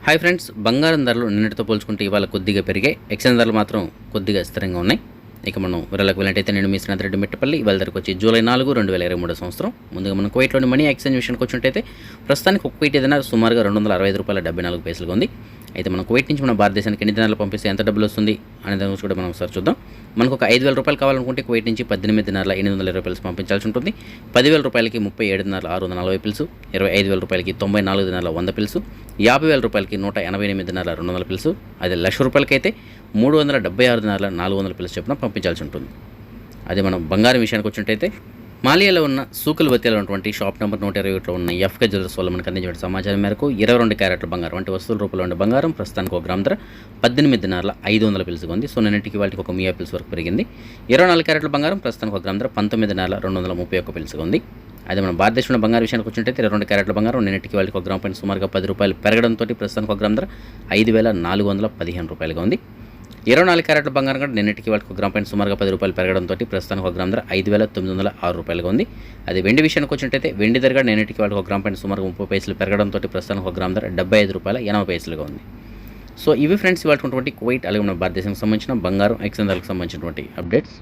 Hi friends, బంగారం ధరలు నిన్నటితో పోల్చుకుంటే ఇవాళ కొద్దిగా పెరిగాయి. ఎక్స్చేంజ్ ధరలు మాత్రం కొద్దిగా స్థిరంగా ఉన్నాయి. ఇక మనం వివరాలకు వెళ్ళినట్టయితే నేను మీ శ్రీనాథ్ రెడ్డి మెట్టపల్లి. ఇవాళ ధరకు వచ్చి జూలై 4, 2023 సంవత్సరం. ముందుగా మనం కువైట్లోని మనీ ఎక్స్చేంజ్ విషయానికి వచ్చినట్టయితే ప్రస్తుతానికి ఒక కువైట్ ఏదైనా సుమారుగా $265.74 ఉంది. అయితే మనం కువైట్ నుంచి మన భారతదేశానికి ఎన్ని దినాలు పంపిస్తే ఎంత డబ్బులు వస్తుంది అనే దాని గురించి కూడా మనం ఒకసారి చూద్దాం. మనకు ఒక $5,000 కావాలనుకుంటే కువైట్ నుంచి 18 దినాల $820 పంపించాల్సి ఉంటుంది. 10,000 రూపాయలకి 37 దినాల $640, 25,000 రూపాయలకి 94 దినాల $100, 50,000 రూపాయలకి 188 దినాల $200, అదే ₹1,00,000 అయితే 376 దినాల $400 చొప్పున పంపించాల్సి ఉంటుంది. అదే మనం బంగారం విషయానికి వచ్చినట్టయితే మాలియాలో ఉన్న సూకుల్ బతియాలో ఉన్నటువంటి షాప్ నెంబర్ 121లో ఉన్న ఎఫ్కే జ్యువెలర్స్ వల్ల మనకు అందించిన సమాచారం మేరకు 22 క్యారెట్ల బంగారం వంటి వస్తువుల రూపంలో ఉండే బంగారం ప్రస్తుతానికి 1 గ్రామ్ ధర 18 దినాల $500 ఉంది. సో నిన్నటికి వాళ్ళకి ఒక $1,000 వరకు పెరిగింది. 24 క్యారెట్ల బంగారం ప్రస్తుతానికి 1 గ్రామ్ ధర 19 దినాల $231 ఉంది. అదే మన భారతదేశంలో బంగారం విషయానికి వచ్చినట్టయితే 22 క్యారెట్ల బంగారం నిన్నటికి వాళ్ళకి 1 గ్రామ్ పైన సుమారుగా ₹10 పెరగడంతో ప్రస్తుతానికి 1 గ్రామ్ ధర $5,415 ఉంది. 24 క్యారెట్ల బంగారం కూడా నిన్నటికి వాళ్ళకి 1 గ్రామ్ పైన సుమారుగా ₹10 పెరగడంతో ప్రస్తుతానికి 1 గ్రామ్ ధర $5,906 ఉంది. అదే వెండి విషయానికి వచ్చినట్టయితే వెండి ధర కూడా నిన్నటికి వాళ్ళకి 1 గ్రామ్ పైన సుమారుగా 30 పైసలు పెరగడంతో ప్రస్తుతానికి 1 గ్రామ్ ధర $75.80 ఉంది. సో ఇవి ఫ్రెండ్స్ ఇవాళ కువైట్ అలాగే మన భారతదేశానికి సంబంధించిన బంగారం ఎక్స్చేంజ్ ధరలకు సంబంధించినటువంటి అప్డేట్స్.